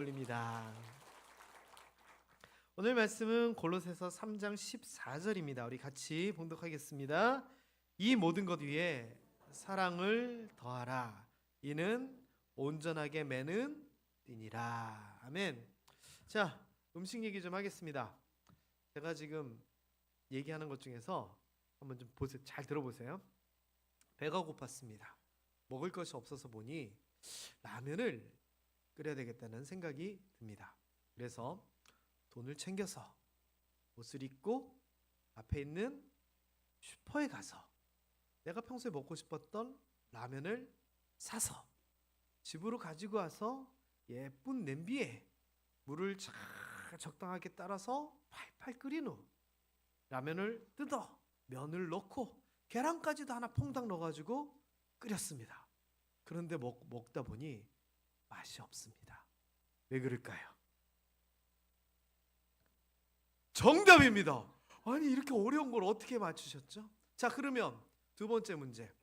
올립니다. 오늘 말씀은 골로새서 3장 14절입니다. 우리 같이 봉독하겠습니다. 이 모든 것 위에 사랑을 더하라. 이는 온전하게 매는 띠니라. 아멘. 자, 음식 얘기 좀 하겠습니다. 제가 지금 얘기하는 것 중에서 한번 좀 보세요. 잘 들어보세요. 배가 고팠습니다. 먹을 것이 없어서 보니 라면을 끓여야 되겠다는 생각이 듭니다. 그래서 돈을 챙겨서 옷을 입고 앞에 있는 슈퍼에 가서 내가 평소에 먹고 싶었던 라면을 사서 집으로 가지고 와서 예쁜 냄비에 물을 잘 적당하게 따라서 팔팔 끓인 후 라면을 뜯어 면을 넣고 계란까지도 하나 퐁당 넣어가지고 끓였습니다. 그런데 먹다 보니 맛이 없습니다. 왜 그럴까요? 정답입니다. 아니, 이렇게 어려운 걸 어떻게 맞추셨죠? 자, 그러면 두 번째 문제.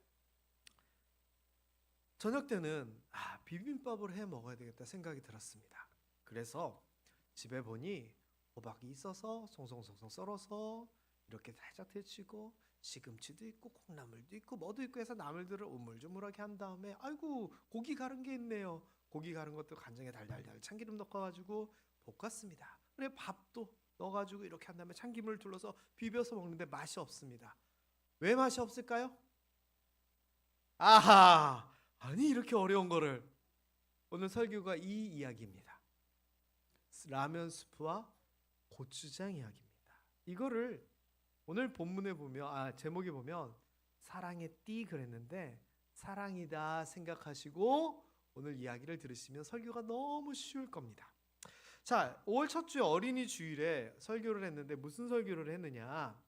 저녁 때는 비빔밥을 해 먹어야 되겠다 생각이 들었습니다. 그래서 집에 보니 호박이 있어서 송송송송 썰어서 이렇게 살짝 데치고 시금치도 있고 콩나물도 있고 뭐도 있고 해서 나물들을 우물쭈물하게 한 다음에 아이고 고기 가른 게 있네요. 고기 가른 것도 간장에 달달달 참기름 넣어가지고 볶았습니다. 그래 밥도 넣어가지고 이렇게 한 다음에 참기름을 둘러서 비벼서 먹는데 맛이 없습니다. 왜 맛이 없을까요? 아하, 아니 이렇게 어려운 거를. 오늘 설교가 이 이야기입니다. 라면 스프와 고추장 이야기입니다. 이거를 오늘 본문에 보면 제목에 보면 사랑의 띠 그랬는데 사랑이다 생각하시고 오늘 이야기를 들으시면 설교가 너무 쉬울 겁니다. 자, 5월 첫 주 어린이 주일에 설교를 했는데 무슨 설교를 했느냐?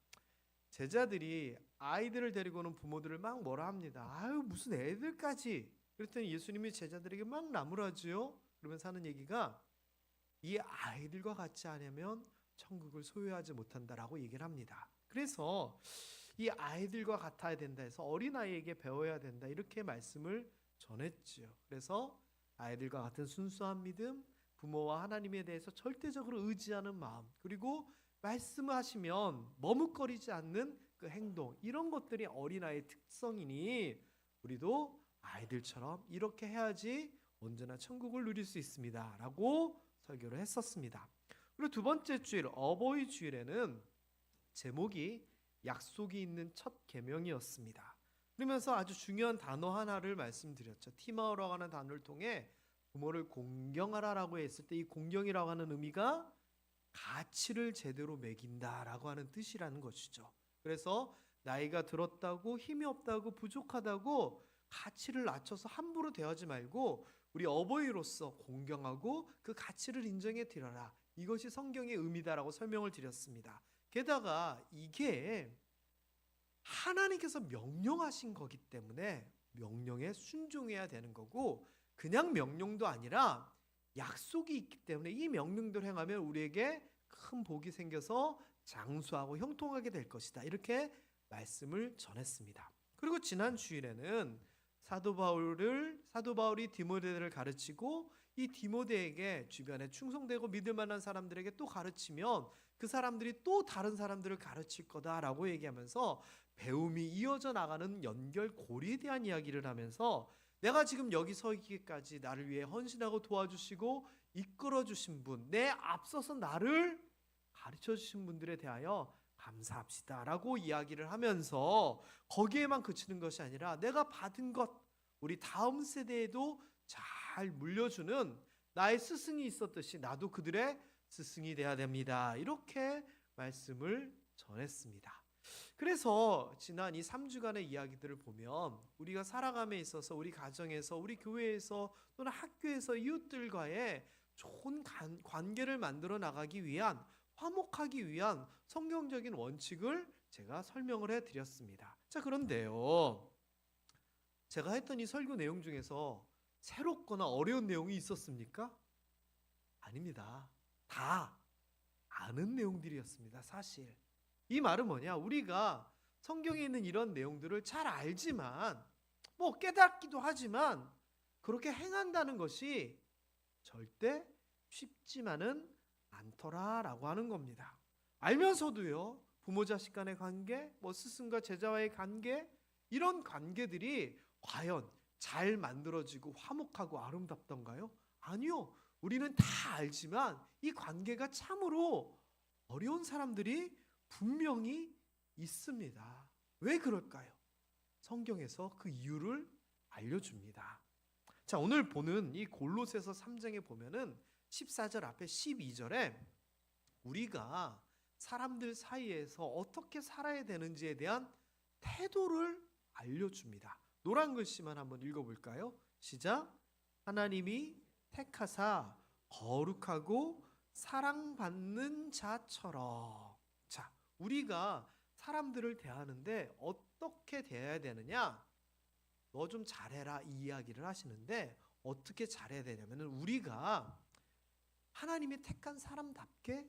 제자들이 아이들을 데리고 오는 부모들을 막 뭐라 합니다. 아유 무슨 애들까지. 그랬더니 예수님이 제자들에게 막 나무라지요. 그러면서 하는 얘기가 이 아이들과 같지 않으면 천국을 소유하지 못한다라고 얘기를 합니다. 그래서 이 아이들과 같아야 된다 해서 어린아이에게 배워야 된다 이렇게 말씀을 전했지요. 그래서 아이들과 같은 순수한 믿음, 부모와 하나님에 대해서 절대적으로 의지하는 마음, 그리고 말씀하시면 머뭇거리지 않는 그 행동, 이런 것들이 어린아이의 특성이니 우리도 아이들처럼 이렇게 해야지 언제나 천국을 누릴 수 있습니다 라고 설교를 했었습니다. 그리고 두 번째 주일 어버이 주일에는 제목이 약속이 있는 첫 계명이었습니다. 그러면서 아주 중요한 단어 하나를 말씀드렸죠. 티마오라고 하는 단어를 통해 부모를 공경하라라고 했을 때 이 공경이라고 하는 의미가 가치를 제대로 매긴다라고 하는 뜻이라는 것이죠. 그래서 나이가 들었다고 힘이 없다고 부족하다고 가치를 낮춰서 함부로 대하지 말고 우리 어버이로서 공경하고 그 가치를 인정해 드려라. 이것이 성경의 의미다라고 설명을 드렸습니다. 게다가 이게 하나님께서 명령하신 거기 때문에 명령에 순종해야 되는 거고 그냥 명령도 아니라 약속이 있기 때문에 이 명령대로 행하면 우리에게 큰 복이 생겨서 장수하고 형통하게 될 것이다. 이렇게 말씀을 전했습니다. 그리고 지난 주일에는 사도 바울이 디모데를 가르치고 이 디모데에게 주변에 충성되고 믿을 만한 사람들에게 또 가르치면 그 사람들이 또 다른 사람들을 가르칠 거다라고 얘기하면서 배움이 이어져 나가는 연결고리에 대한 이야기를 하면서 내가 지금 여기 서 있기까지 나를 위해 헌신하고 도와주시고 이끌어 주신 분, 내 앞서서 나를 가르쳐 주신 분들에 대하여 감사합시다 라고 이야기를 하면서 거기에만 그치는 것이 아니라 내가 받은 것 우리 다음 세대에도 잘 물려주는 나의 스승이 있었듯이 나도 그들의 스승이 돼야 됩니다. 이렇게 말씀을 전했습니다. 그래서 지난 이 3주간의 이야기들을 보면 우리가 살아감에 있어서 우리 가정에서 우리 교회에서 또는 학교에서 이웃들과의 좋은 관계를 만들어 나가기 위한 화목하기 위한 성경적인 원칙을 제가 설명을 해드렸습니다. 자, 그런데요, 제가 했던 이 설교 내용 중에서 새롭거나 어려운 내용이 있었습니까? 아닙니다. 다 아는 내용들이었습니다. 사실 이 말은 뭐냐, 우리가 성경에 있는 이런 내용들을 잘 알지만 깨닫기도 하지만 그렇게 행한다는 것이 절대 쉽지만은 않더라라고 하는 겁니다. 알면서도요, 부모 자식 간의 관계, 뭐 스승과 제자와의 관계, 이런 관계들이 과연 잘 만들어지고 화목하고 아름답던가요? 아니요. 우리는 다 알지만 이 관계가 참으로 어려운 사람들이 분명히 있습니다. 왜 그럴까요? 성경에서 그 이유를 알려줍니다. 자, 오늘 보는 이 골로새서 3장에 보면은 14절 앞에 12절에 우리가 사람들 사이에서 어떻게 살아야 되는지에 대한 태도를 알려줍니다. 노란 글씨만 한번 읽어볼까요? 시작. 하나님이 택하사 거룩하고 사랑받는 자처럼. 자, 우리가 사람들을 대하는데 어떻게 대해야 되느냐? 너 좀 잘해라, 이 이야기를 하시는데 어떻게 잘해야 되냐면은 우리가 하나님이 택한 사람답게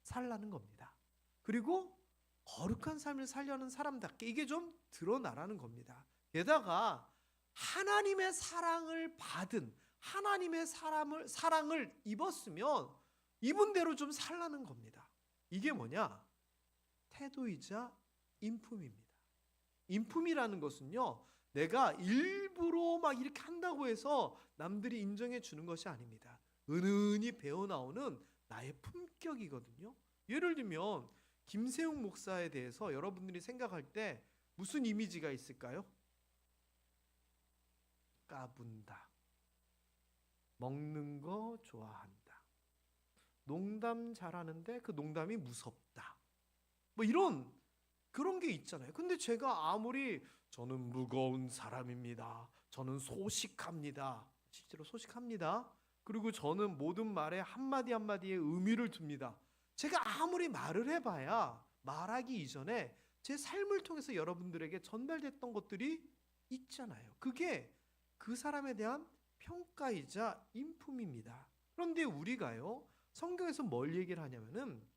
살라는 겁니다. 그리고 거룩한 삶을 살려는 사람답게 이게 좀 드러나라는 겁니다. 게다가 하나님의 사랑을 받은, 하나님의 사랑을 입었으면 입은 대로 좀 살라는 겁니다. 이게 뭐냐? 태도이자 인품입니다. 인품이라는 것은요, 내가 일부러 막 이렇게 한다고 해서 남들이 인정해 주는 것이 아닙니다. 은은히 배어나오는 나의 품격이거든요. 예를 들면 김세웅 목사에 대해서 여러분들이 생각할 때 무슨 이미지가 있을까요? 까분다, 먹는 거 좋아한다, 농담 잘하는데 그 농담이 무섭다, 뭐 이런 그런 게 있잖아요. 근데 제가 아무리 저는 무거운 사람입니다, 저는 소식합니다, 실제로 소식합니다, 그리고 저는 모든 말에 한마디 한마디에 의미를 둡니다, 제가 아무리 말을 해봐야 말하기 이전에 제 삶을 통해서 여러분들에게 전달됐던 것들이 있잖아요. 그게 그 사람에 대한 평가이자 인품입니다. 그런데 우리가요, 성경에서 뭘 얘기를 하냐면은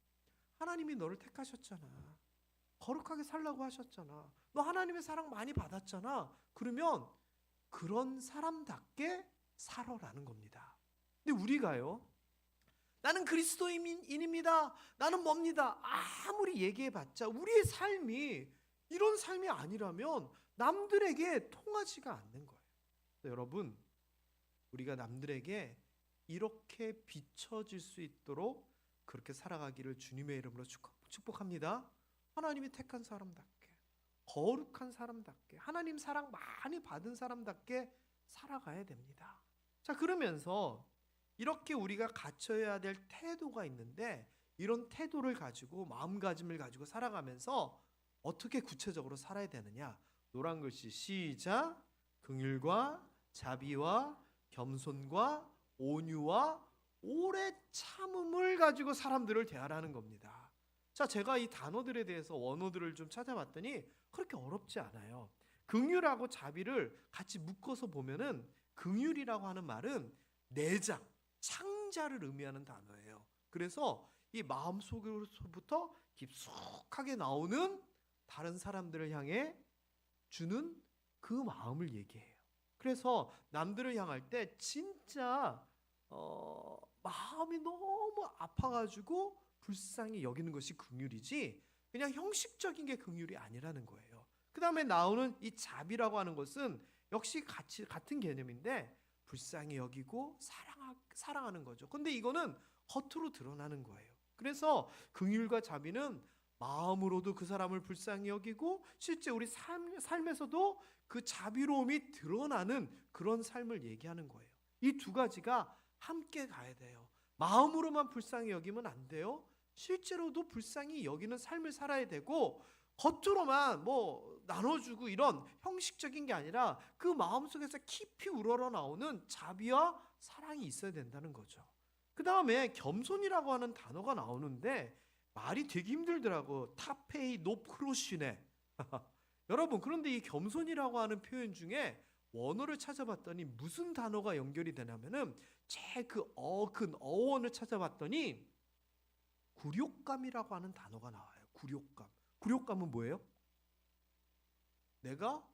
하나님이 너를 택하셨잖아, 거룩하게 살라고 하셨잖아, 너 하나님의 사랑 많이 받았잖아, 그러면 그런 사람답게 살아라는 겁니다. 근데 우리가요, 나는 그리스도인입니다, 나는 뭡니다, 아무리 얘기해봤자 우리의 삶이 이런 삶이 아니라면 남들에게 통하지가 않는 거예요. 여러분, 우리가 남들에게 이렇게 비춰질 수 있도록 그렇게 살아가기를 주님의 이름으로 축복합니다. 하나님이 택한 사람답게, 거룩한 사람답게, 하나님 사랑 많이 받은 사람답게 살아가야 됩니다. 자, 그러면서 이렇게 우리가 갖춰야 될 태도가 있는데 이런 태도를 가지고, 마음가짐을 가지고 살아가면서 어떻게 구체적으로 살아야 되느냐? 노란 글씨 시작. 긍휼과 자비와 겸손과 온유와 오래 참음을 가지고 사람들을 대하라는 겁니다. 자, 제가 이 단어들에 대해서 원어들을 좀 찾아봤더니 그렇게 어렵지 않아요. 긍휼하고 자비를 같이 묶어서 보면은 긍휼이라고 하는 말은 내장, 창자를 의미하는 단어예요. 그래서 이 마음속으로부터 깊숙하게 나오는 다른 사람들을 향해 주는 그 마음을 얘기해요. 그래서 남들을 향할 때 진짜 마음이 너무 아파가지고 불쌍히 여기는 것이 긍휼이지 그냥 형식적인 게 긍휼이 아니라는 거예요. 그 다음에 나오는 이 자비라고 하는 것은 역시 같은 개념인데 불쌍히 여기고 사랑하는 거죠. 근데 이거는 겉으로 드러나는 거예요. 그래서 긍휼과 자비는 마음으로도 그 사람을 불쌍히 여기고 실제 우리 삶에서도 그 자비로움이 드러나는 그런 삶을 얘기하는 거예요. 이 두 가지가 함께 가야 돼요. 마음으로만 불쌍히 여기면 안 돼요. 실제로도 불쌍히 여기는 삶을 살아야 되고 겉으로만 뭐 나눠주고 이런 형식적인 게 아니라 그 마음속에서 깊이 우러러 나오는 자비와 사랑이 있어야 된다는 거죠. 그 다음에 겸손이라고 하는 단어가 나오는데 말이 되게 힘들더라고. 타페이 노프로시네. 여러분, 그런데 이 겸손이라고 하는 표현 중에 원어를 찾아봤더니 무슨 단어가 연결이 되냐면은 제 그 어원을 찾아봤더니 굴욕감이라고 하는 단어가 나와요. 굴욕감. 굴욕감은 뭐예요? 내가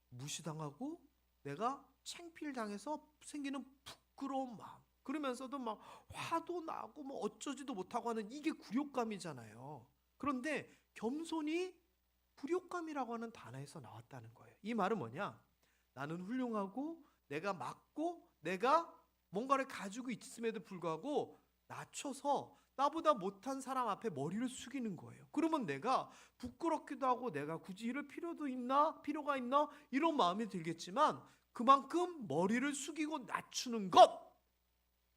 무시당하고 내가 창피를 당해서 생기는 부끄러운 마음. 그러면서도 막 화도 나고 뭐 어쩌지도 못하고 하는 이게 굴욕감이잖아요. 그런데 겸손이 굴욕감이라고 하는 단어에서 나왔다는 거예요. 이 말은 뭐냐? 나는 훌륭하고 내가 맞고 내가 뭔가를 가지고 있음에도 불구하고 낮춰서 나보다 못한 사람 앞에 머리를 숙이는 거예요. 그러면 내가 부끄럽기도 하고 내가 굳이 이럴 필요가 있나 이런 마음이 들겠지만 그만큼 머리를 숙이고 낮추는 것,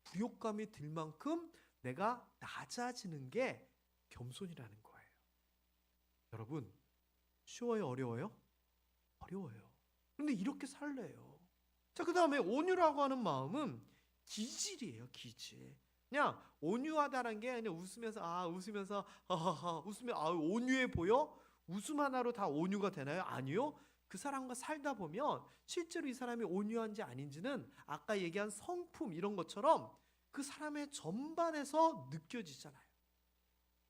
부욕감이 들 만큼 내가 낮아지는 게 겸손이라는 거예요. 여러분, 쉬워요, 어려워요? 어려워요. 그런데 이렇게 살래요. 자, 그 다음에 온유라고 하는 마음은 기질이에요, 기질. 그냥 온유하다는 게 그냥 웃으면서 하하하 웃으면 온유해 보여? 웃음 하나로 다 온유가 되나요? 아니요. 그 사람과 살다 보면 실제로 이 사람이 온유한지 아닌지는 아까 얘기한 성품 이런 것처럼 그 사람의 전반에서 느껴지잖아요.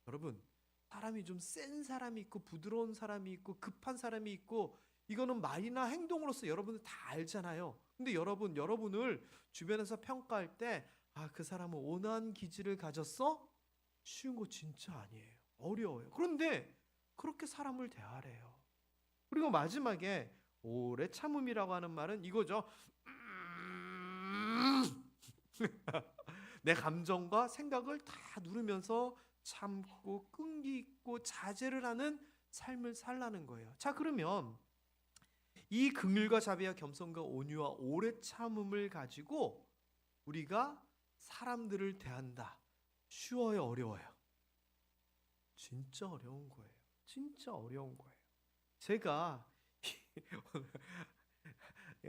여러분, 사람이 좀 센 사람이 있고 부드러운 사람이 있고 급한 사람이 있고 이거는 말이나 행동으로서 여러분들 다 알잖아요. 근데 여러분을 주변에서 평가할 때 그 사람은 온화한 기질을 가졌어? 쉬운 거 진짜 아니에요. 어려워요. 그런데 그렇게 사람을 대하래요. 그리고 마지막에 오래 참음이라고 하는 말은 이거죠. 내 감정과 생각을 다 누르면서 참고 끈기 있고 자제를 하는 삶을 살라는 거예요. 자, 그러면 이 긍휼과 자비와 겸손과 온유와 오래 참음을 가지고 우리가 사람들을 대한다. 쉬워요, 어려워요? 진짜 어려운 거예요. 진짜 어려운 거예요. 제가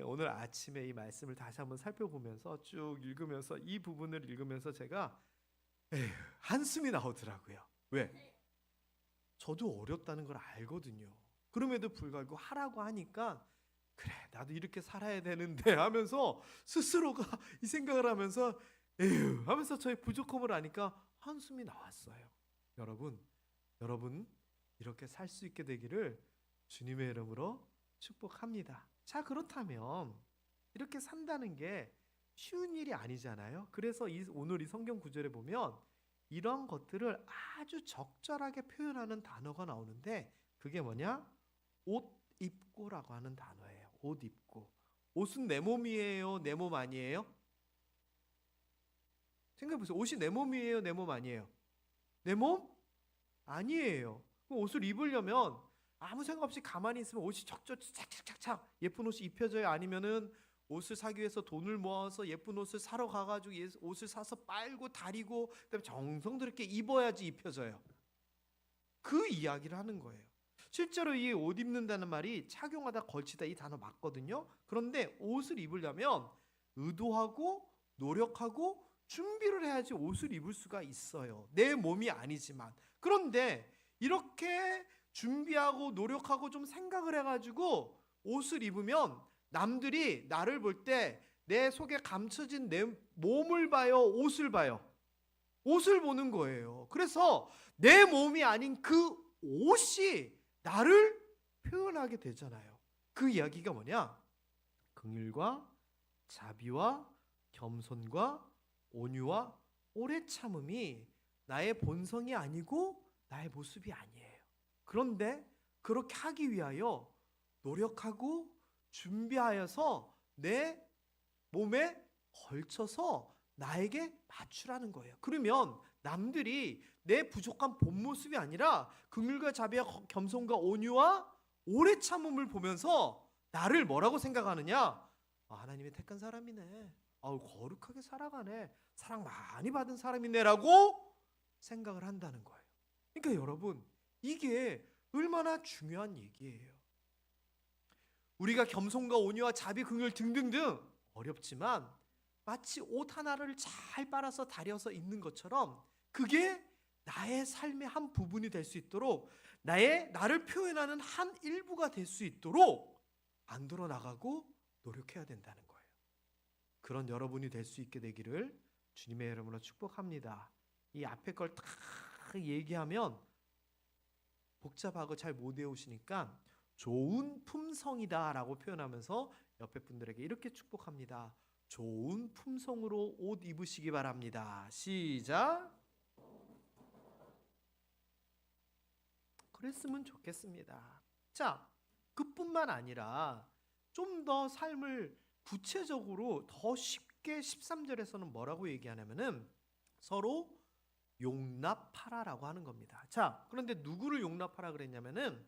오늘 아침에 이 말씀을 다시 한번 살펴보면서 쭉 읽으면서 이 부분을 읽으면서 제가 한숨이 나오더라고요. 왜? 저도 어렵다는 걸 알거든요. 그럼에도 불구하고 하라고 하니까 그래 나도 이렇게 살아야 되는데 하면서 스스로가 이 생각을 하면서 에휴 하면서 저의 부족함을 아니까 한숨이 나왔어요. 여러분 이렇게 살 수 있게 되기를 주님의 이름으로 축복합니다. 자, 그렇다면 이렇게 산다는 게 쉬운 일이 아니잖아요. 그래서 오늘 이 성경 구절에 보면 이런 것들을 아주 적절하게 표현하는 단어가 나오는데 그게 뭐냐? 옷 입고라고 하는 단어예요. 옷 입고. 옷은 내 몸이에요? 내 몸 아니에요? 생각해보세요. 옷이 내 몸이에요? 내 몸 아니에요? 내 몸? 아니에요. 옷을 입으려면 아무 생각 없이 가만히 있으면 옷이 착착착착 예쁜 옷이 입혀져요? 아니면은 옷을 사기 위해서 돈을 모아서 예쁜 옷을 사러 가가지고 옷을 사서 빨고 다리고 그다음에 정성 들이게 입어야지 입혀져요. 그 이야기를 하는 거예요. 실제로 이 옷 입는다는 말이 착용하다 걸치다 이 단어 맞거든요. 그런데 옷을 입으려면 의도하고 노력하고 준비를 해야지 옷을 입을 수가 있어요. 내 몸이 아니지만. 그런데 이렇게 준비하고 노력하고 좀 생각을 해가지고 옷을 입으면 남들이 나를 볼 때 내 속에 감춰진 내 몸을 봐요? 옷을 봐요? 옷을 보는 거예요. 그래서 내 몸이 아닌 그 옷이 나를 표현하게 되잖아요. 그 이야기가 뭐냐? 긍휼과 자비와 겸손과 온유와 오래 참음이 나의 본성이 아니고 나의 모습이 아니에요. 그런데 그렇게 하기 위하여 노력하고 준비하여서 내 몸에 걸쳐서 나에게 맞추라는 거예요. 그러면 남들이 내 부족한 본 모습이 아니라 긍휼과 자비와 겸손과 온유와 오래 참음을 보면서 나를 뭐라고 생각하느냐? 하나님의 택한 사람이네. 거룩하게 살아가네. 사랑 많이 받은 사람이네라고 생각을 한다는 거예요. 그러니까 여러분, 이게 얼마나 중요한 얘기예요. 우리가 겸손과 온유와 자비, 긍휼 등등등 어렵지만 마치 옷 하나를 잘 빨아서 다려서 입는 것처럼 그게 나의 삶의 한 부분이 될 수 있도록 나를 표현하는 한 일부가 될 수 있도록 만들어 나가고 노력해야 된다는 거예요. 그런 여러분이 될 수 있게 되기를 주님의 이름으로 축복합니다. 이 앞에 걸 다 얘기하면 복잡하고 잘 못 외우시니까 좋은 품성이다 라고 표현하면서 옆에 분들에게 이렇게 축복합니다. 좋은 품성으로 옷 입으시기 바랍니다. 시작. 그랬으면 좋겠습니다. 자, 그뿐만 아니라 좀 더 삶을 구체적으로 더 쉽게 13절에서는 뭐라고 얘기하냐면은 서로 용납하라라고 하는 겁니다. 자, 그런데 누구를 용납하라 그랬냐면은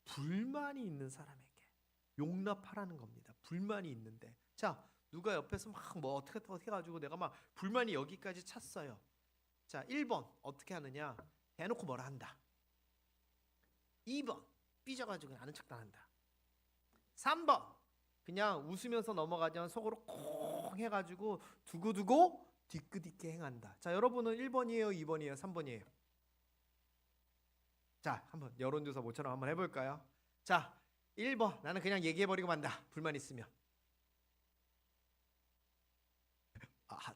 불만이 있는 사람에게 용납하라는 겁니다. 불만이 있는데, 자, 누가 옆에서 막 뭐 어떻게 가지고 내가 막 불만이 여기까지 찼어요. 자, 1번 어떻게 하느냐? 대놓고 뭐라 한다. 2번 삐져가지고 아는 척도 안 한다. 3번 그냥 웃으면서 넘어가지만 속으로 콩 해가지고 두고두고 뒤끝있게 행한다. 자, 여러분은 1번이에요, 2번이에요, 3번이에요? 자, 한번 여론조사 모처럼 한번 해볼까요? 자, 1번 나는 그냥 얘기해버리고 만다. 불만 있으면.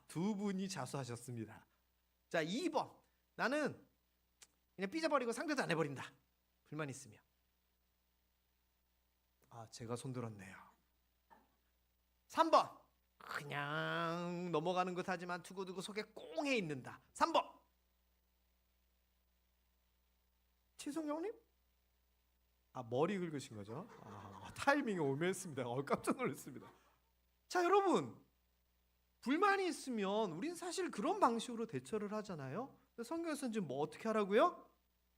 두 분이 자수하셨습니다. 자, 2번 나는 그냥 삐져버리고 상대도 안 해버린다. 불만 있으면. 제가 손들었네요. 3번 그냥 넘어가는 것 하지만 두고두고 속에 꽁해 있는다. 3번 치성형님? 머리 긁으신 거죠? 타이밍이 오묘했습니다. 깜짝 놀랐습니다. 자, 여러분, 불만이 있으면 우린 사실 그런 방식으로 대처를 하잖아요. 성경에서는 지금 뭐 어떻게 하라고요?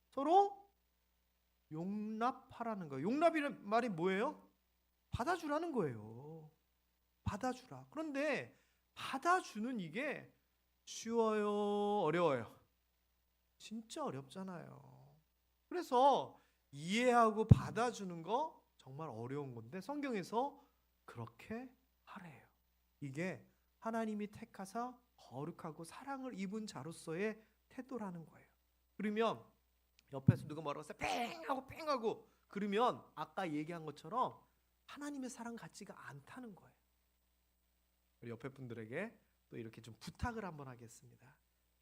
서로 용납하라는 거예요. 용납이라는 말이 뭐예요? 받아주라는 거예요. 받아주라. 그런데 받아주는 이게 쉬워요, 어려워요? 진짜 어렵잖아요. 그래서 이해하고 받아주는 거 정말 어려운 건데 성경에서 그렇게 하래요. 이게 하나님이 택하사 거룩하고 사랑을 입은 자로서의 태도라는 거예요. 그러면 옆에서 누가 뭐라고 해서 뺑 하고 그러면 아까 얘기한 것처럼 하나님의 사랑 같지가 않다는 거예요. 우리 옆에 분들에게 또 이렇게 좀 부탁을 한번 하겠습니다.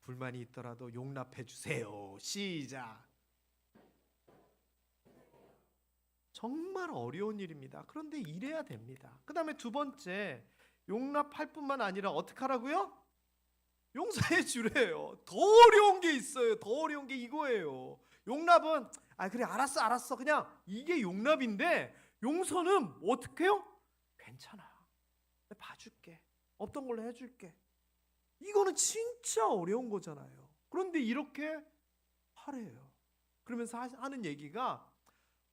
불만이 있더라도 용납해 주세요. 시작. 정말 어려운 일입니다. 그런데 이래야 됩니다. 그 다음에 두 번째, 용납할 뿐만 아니라 어떻게 하라고요? 용서해 주래요. 더 어려운 게 있어요. 더 어려운 게 이거예요. 용납은 그래 알았어 그냥 이게 용납인데, 용서는 어떻게 해요? 괜찮아, 봐줄게, 없던 걸로 해줄게. 이거는 진짜 어려운 거잖아요. 그런데 이렇게 하래요. 그러면서 하는 얘기가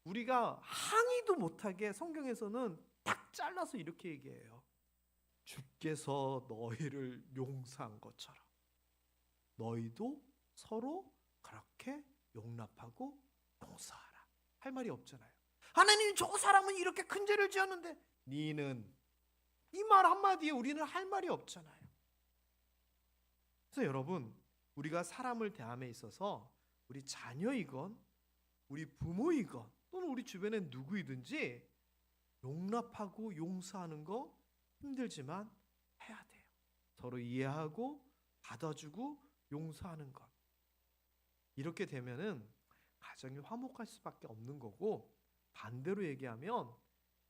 우리가 항의도 못하게 성경에서는 딱 잘라서 이렇게 얘기해요. 주께서 너희를 용서한 것처럼 너희도 서로 그렇게 용납하고 용서하라. 할 말이 없잖아요. 하나님, 저 사람은 이렇게 큰 죄를 지었는데 니는, 이 말 한마디에 우리는 할 말이 없잖아요. 그래서 여러분, 우리가 사람을 대함에 있어서 우리 자녀이건 우리 부모이건 또는 우리 주변에 누구이든지 용납하고 용서하는 거 힘들지만 해야 돼요. 서로 이해하고 받아주고 용서하는 것. 이렇게 되면은 가정이 화목할 수밖에 없는 거고, 반대로 얘기하면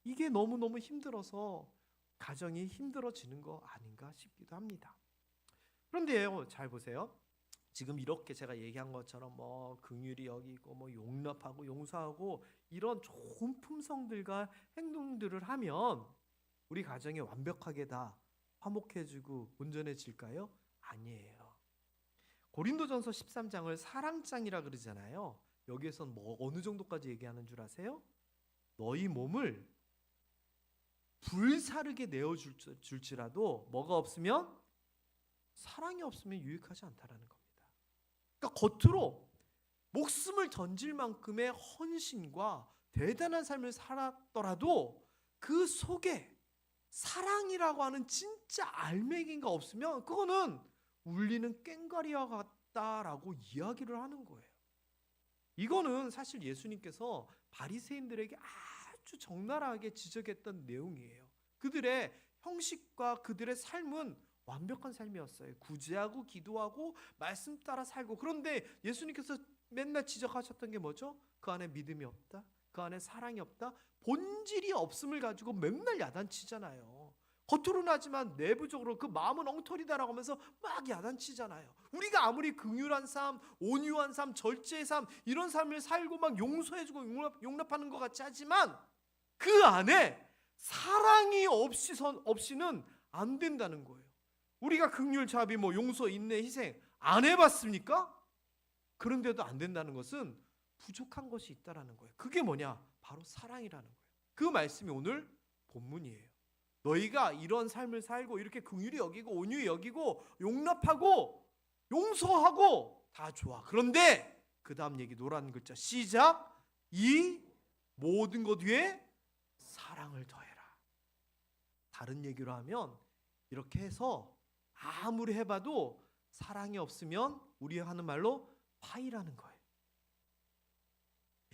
이게 너무너무 힘들어서 가정이 힘들어지는 거 아닌가 싶기도 합니다. 그런데요, 잘 보세요. 지금 이렇게 제가 얘기한 것처럼 뭐 긍휼히 여기고 뭐 용납하고 용서하고 이런 좋은 품성들과 행동들을 하면 우리 가정이 완벽하게 다 화목해지고 온전해질까요? 아니에요. 고린도전서 13장을 사랑장이라 그러잖아요. 여기에선 뭐 어느 정도까지 얘기하는 줄 아세요? 너희 몸을 불사르게 내어줄지라도 뭐가 없으면, 사랑이 없으면 유익하지 않다라는 겁니다. 그러니까 겉으로 목숨을 던질 만큼의 헌신과 대단한 삶을 살았더라도 그 속에 사랑이라고 하는 진짜 알맹이가 없으면 그거는 울리는 꽹과리와 같다라고 이야기를 하는 거예요. 이거는 사실 예수님께서 바리새인들에게 아주 적나라하게 지적했던 내용이에요. 그들의 형식과 그들의 삶은 완벽한 삶이었어요. 구제하고 기도하고 말씀 따라 살고. 그런데 예수님께서 맨날 지적하셨던 게 뭐죠? 그 안에 믿음이 없다, 그 안에 사랑이 없다, 본질이 없음을 가지고 맨날 야단치잖아요. 겉으로는 하지만 내부적으로 그 마음은 엉터리다라고 하면서 막 야단치잖아요. 우리가 아무리 긍휼한 삶, 온유한 삶, 절제의 삶 이런 삶을 살고 막 용서해주고 용납하는 것 같이 하지만 그 안에 사랑이 없이는 안 된다는 거예요. 우리가 긍휼, 자비, 용서, 인내, 희생 안 해봤습니까? 그런데도 안 된다는 것은 부족한 것이 있다라는 거예요. 그게 뭐냐? 바로 사랑이라는 거예요. 그 말씀이 오늘 본문이에요. 너희가 이런 삶을 살고 이렇게 긍휼히 여기고 온유히 여기고 용납하고 용서하고 다 좋아. 그런데 그 다음 얘기 노란 글자 시작. 이 모든 것 위에 사랑을 더해라. 다른 얘기로 하면 이렇게 해서 아무리 해봐도 사랑이 없으면 우리 하는 말로 파이라는 거예요.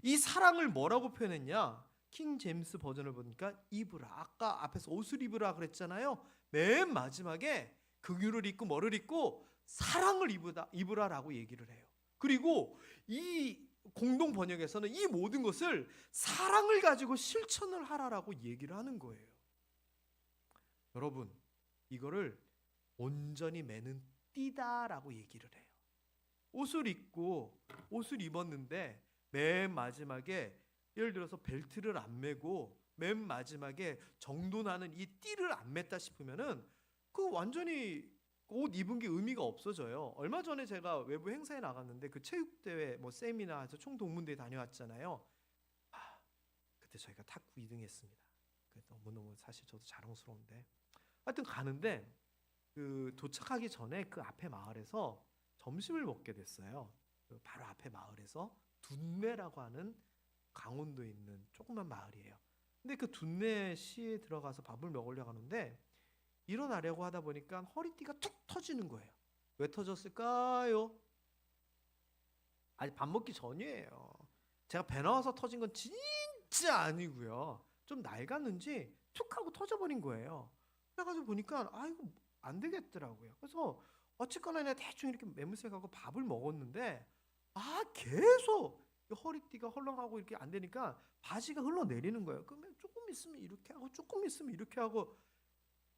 이 사랑을 뭐라고 표현했냐? 킹 제임스 버전을 보니까 입으라. 아까 앞에서 옷을 입으라 그랬잖아요. 맨 마지막에 긍휼을 입고 뭐를 입고 사랑을 입으라라고 얘기를 해요. 그리고 이 공동 번역에서는 이 모든 것을 사랑을 가지고 실천을 하라라고 얘기를 하는 거예요. 여러분, 이거를 온전히 매는 띠다라고 얘기를 해요. 옷을 입었는데 맨 마지막에 예를 들어서 벨트를 안 매고 맨 마지막에 정돈하는 이 띠를 안 맸다 싶으면은 그 완전히 옷 입은 게 의미가 없어져요. 얼마 전에 제가 외부 행사에 나갔는데 그 체육대회 세미나에서 총동문대회 다녀왔잖아요. 그때 저희가 탁구 2등 했습니다. 너무너무 사실 저도 자랑스러운데 하여튼 가는데 그 도착하기 전에 그 앞에 마을에서 점심을 먹게 됐어요. 그 바로 앞에 마을에서 둔내라고 하는 강원도에 있는 조그만 마을이에요. 근데 그 둔내시에 들어가서 밥을 먹으려고 하는데 일어나려고 하다 보니까 허리띠가 툭 터지는 거예요. 왜 터졌을까요? 아니 밥 먹기 전이에요. 제가 배 나와서 터진 건 진짜 아니고요. 좀 낡았는지 툭 하고 터져버린 거예요. 그래가지고 보니까 이거 안 되겠더라고요. 그래서 어쨌거나 내가 대충 이렇게 매무새가고 밥을 먹었는데 계속 허리띠가 헐렁하고 이렇게 안 되니까 바지가 흘러내리는 거예요. 그러면 조금 있으면 이렇게 하고 조금 있으면 이렇게 하고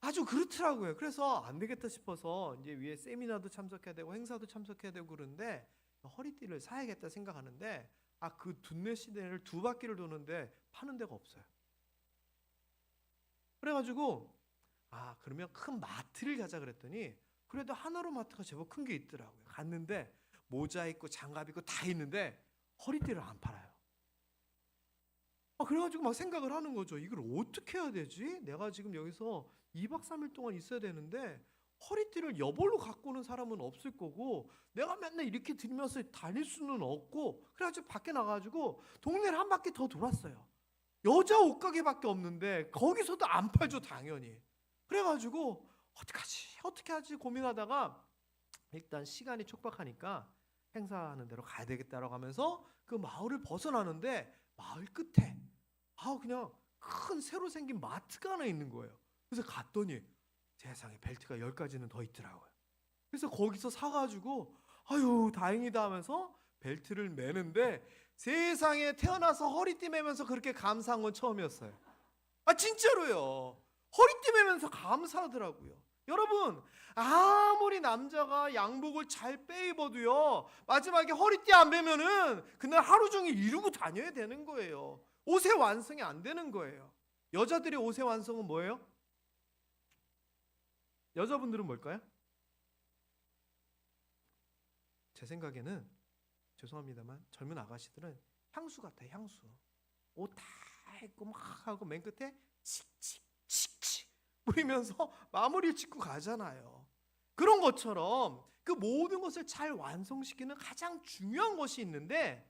아주 그렇더라고요. 그래서 안 되겠다 싶어서 이제 위에 세미나도 참석해야 되고 행사도 참석해야 되고 그러는데 허리띠를 사야겠다 생각하는데 그 둔내 시대를 2바퀴를 도는데 파는 데가 없어요. 그래가지고 그러면 큰 마트를 가자 그랬더니 그래도 하나로마트가 제법 큰 게 있더라고요. 갔는데 모자 있고 장갑 있고 다 있는데 허리띠를 안 팔아요. 그래가지고 막 생각을 하는 거죠. 이걸 어떻게 해야 되지? 내가 지금 여기서 2박 3일 동안 있어야 되는데 허리띠를 여벌로 갖고 오는 사람은 없을 거고 내가 맨날 이렇게 들면서 다닐 수는 없고 그래가지고 밖에 나가가지고 동네를 한 바퀴 더 돌았어요. 여자 옷가게밖에 없는데 거기서도 안 팔죠 당연히. 그래가지고 어떻게 하지 고민하다가 일단 시간이 촉박하니까 행사하는 대로 가야 되겠다라고 하면서 그 마을을 벗어나는데 마을 끝에 그냥 큰 새로 생긴 마트가 하나 있는 거예요. 그래서 갔더니 세상에 벨트가 10가지는 더 있더라고요. 그래서 거기서 사가지고 다행이다 하면서 벨트를 매는데 세상에 태어나서 허리띠 매면서 그렇게 감사한 건 처음이었어요. 진짜로요. 허리띠 매면서 감사하더라고요. 여러분 아무리 남자가 양복을 잘 빼입어도요 마지막에 허리띠 안 매면은 그날 하루 종일 이러고 다녀야 되는 거예요. 옷의 완성이 안 되는 거예요. 여자들의 옷의 완성은 뭐예요? 여자분들은 뭘까요? 제 생각에는 죄송합니다만 젊은 아가씨들은 향수 같아요. 향수. 옷 다 입고 막 하고 맨 끝에 칙칙칙칙 뿌리면서 마무리를 짓고 가잖아요. 그런 것처럼 그 모든 것을 잘 완성시키는 가장 중요한 것이 있는데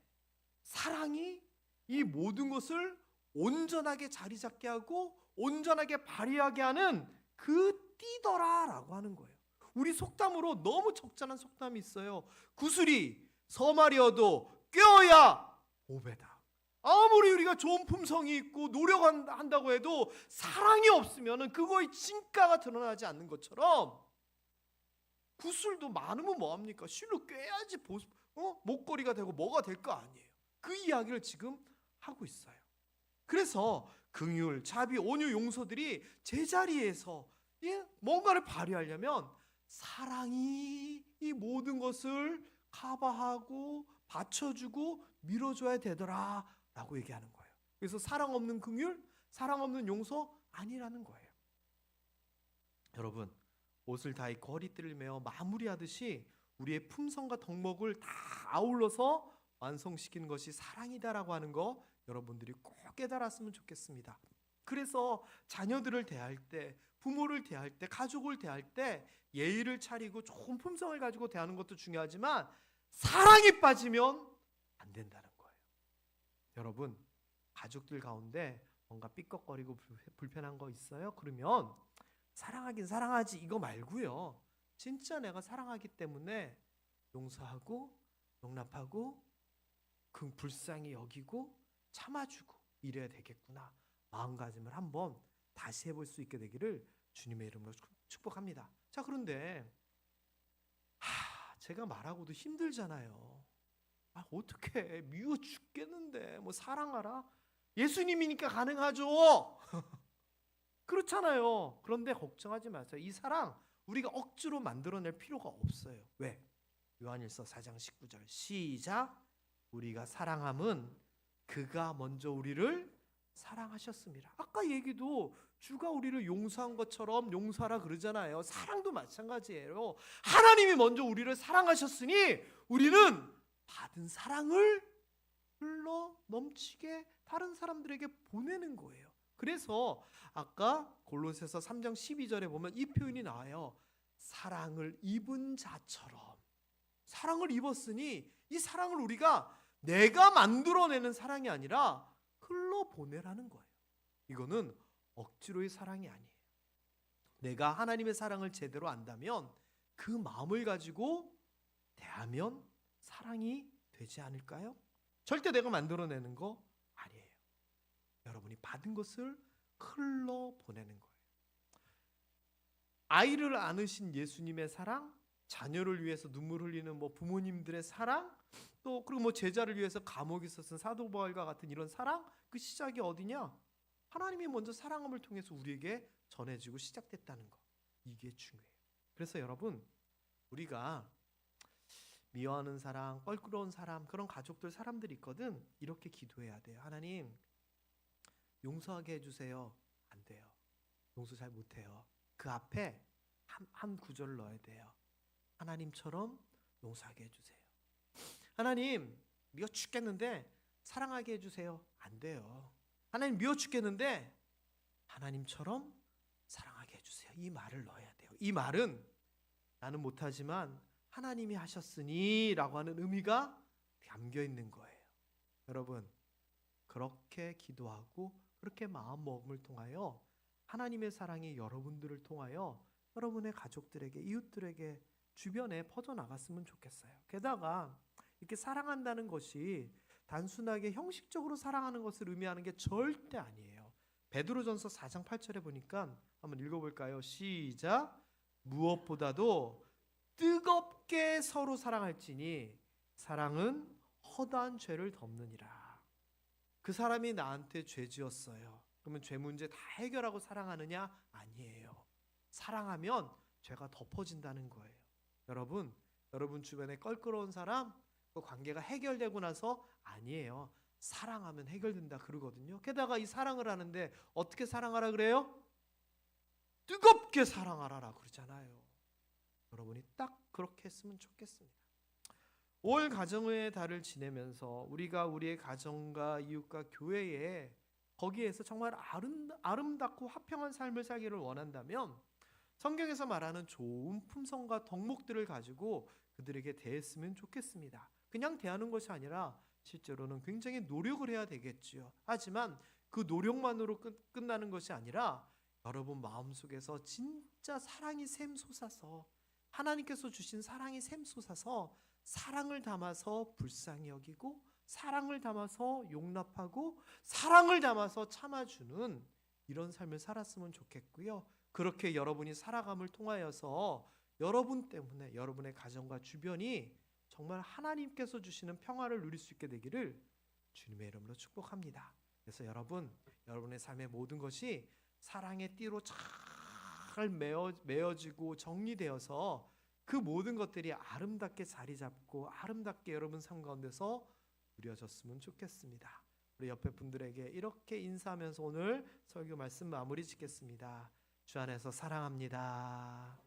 사랑이 이 모든 것을 온전하게 자리 잡게 하고 온전하게 발휘하게 하는 그 띠더라라고 하는 거예요. 우리 속담으로 너무 적절한 속담이 있어요. 구슬이 서말이어도 꿰어야 보배다. 아무리 우리가 좋은 품성이 있고 노력한다고 해도 사랑이 없으면 그거의 진가가 드러나지 않는 것처럼 구슬도 많으면 뭐합니까? 실로 꿰야지 목걸이가 되고 뭐가 될 거 아니에요. 그 이야기를 지금 하고 있어요. 그래서 긍휼, 자비, 온유, 용서들이 제자리에서 뭔가를 발휘하려면 사랑이 이 모든 것을 커버하고 받쳐주고 밀어줘야 되더라 라고 얘기하는 거예요. 그래서 사랑 없는 긍휼, 사랑 없는 용서 아니라는 거예요. 여러분, 옷을 다 입고 허리띠를 메어 마무리하듯이 우리의 품성과 덕목을 다 아울러서 완성시키는 것이 사랑이다라고 하는 거 여러분들이 꼭 깨달았으면 좋겠습니다. 그래서 자녀들을 대할 때, 부모를 대할 때, 가족을 대할 때 예의를 차리고 좋은 품성을 가지고 대하는 것도 중요하지만 사랑이 빠지면 안 된다는 거예요. 여러분, 가족들 가운데 뭔가 삐걱거리고 불편한 거 있어요? 그러면 사랑하긴 사랑하지 이거 말고요. 진짜 내가 사랑하기 때문에 용서하고 용납하고 불쌍히 여기고 참아주고 이래야 되겠구나. 마음가짐을 한번 다시 해볼 수 있게 되기를 주님의 이름으로 축복합니다. 자, 그런데 제가 말하고도 힘들잖아요. 어떻게 미워 죽겠는데 뭐 사랑하라? 예수님이니까 가능하죠. 그렇잖아요. 그런데 걱정하지 마세요. 이 사랑 우리가 억지로 만들어낼 필요가 없어요. 왜? 요한일서 4장 19절 시작. 우리가 사랑함은 그가 먼저 우리를 사랑하셨습니다. 아까 얘기도 주가 우리를 용서한 것처럼 용서하라 그러잖아요. 사랑도 마찬가지예요. 하나님이 먼저 우리를 사랑하셨으니 우리는 받은 사랑을 흘러 넘치게 다른 사람들에게 보내는 거예요. 그래서 아까 골로새서 3장 12절에 보면 이 표현이 나와요. 사랑을 입은 자처럼. 사랑을 입었으니 이 사랑을 우리가 내가 만들어내는 사랑이 아니라 흘러보내라는 거예요. 이거는 억지로의 사랑이 아니에요. 내가 하나님의 사랑을 제대로 안다면 그 마음을 가지고 대하면 사랑이 되지 않을까요? 절대 내가 만들어내는 거 아니에요. 여러분이 받은 것을 흘러보내는 거예요. 아이를 안으신 예수님의 사랑, 자녀를 위해서 눈물 흘리는 부모님들의 사랑, 또 그리고 제자를 위해서 감옥에 있었던 사도 바울과 같은 이런 사랑, 그 시작이 어디냐? 하나님이 먼저 사랑함을 통해서 우리에게 전해지고 시작됐다는 거. 이게 중요해요. 그래서 여러분, 우리가 미워하는 사람, 껄끄러운 사람, 그런 가족들, 사람들이 있거든. 이렇게 기도해야 돼요. 하나님, 용서하게 해주세요. 안 돼요. 용서 잘 못해요. 그 앞에 한 구절을 넣어야 돼요. 하나님처럼 용서하게 해주세요. 하나님, 미워 죽겠는데 사랑하게 해주세요. 안 돼요. 하나님, 미워 죽겠는데 하나님처럼 사랑하게 해주세요. 이 말을 넣어야 돼요. 이 말은 나는 못하지만 하나님이 하셨으니 라고 하는 의미가 담겨 있는 거예요. 여러분, 그렇게 기도하고 그렇게 마음먹음을 통하여 하나님의 사랑이 여러분들을 통하여 여러분의 가족들에게, 이웃들에게, 주변에 퍼져나갔으면 좋겠어요. 게다가 이렇게 사랑한다는 것이 단순하게 형식적으로 사랑하는 것을 의미하는 게 절대 아니에요. 베드로전서 4장 8절에 보니까 한번 읽어볼까요? 시작. 무엇보다도 뜨겁게 서로 사랑할지니 사랑은 허다한 죄를 덮느니라. 그 사람이 나한테 죄 지었어요. 그러면 죄 문제 다 해결하고 사랑하느냐? 아니에요. 사랑하면 죄가 덮어진다는 거예요. 여러분 주변에 껄끄러운 사람, 그 관계가 해결되고 나서 아니에요. 사랑하면 해결된다 그러거든요. 게다가 이 사랑을 하는데 어떻게 사랑하라 그래요? 뜨겁게 사랑하라 그러잖아요. 여러분이 딱 그렇게 했으면 좋겠습니다. 올 가정의 달을 지내면서 우리가 우리의 가정과 이웃과 교회에 거기에서 정말 아름답고 화평한 삶을 살기를 원한다면 성경에서 말하는 좋은 품성과 덕목들을 가지고 그들에게 대했으면 좋겠습니다. 그냥 대하는 것이 아니라 실제로는 굉장히 노력을 해야 되겠지요. 하지만 그 노력만으로 끝나는 것이 아니라 여러분 마음속에서 진짜 사랑이 샘솟아서 하나님께서 주신 사랑이 샘솟아서 사랑을 담아서 불쌍히 여기고 사랑을 담아서 용납하고 사랑을 담아서 참아주는 이런 삶을 살았으면 좋겠고요. 그렇게 여러분이 살아감을 통하여서 여러분 때문에 여러분의 가정과 주변이 정말 하나님께서 주시는 평화를 누릴 수 있게 되기를 주님의 이름으로 축복합니다. 그래서 여러분의 삶의 모든 것이 사랑의 띠로 잘 잘 메어지고 정리되어서 그 모든 것들이 아름답게 자리 잡고 아름답게 여러분 삶 가운데서 누려졌으면 좋겠습니다. 우리 옆에 분들에게 이렇게 인사하면서 오늘 설교 말씀 마무리 짓겠습니다. 주 안에서 사랑합니다.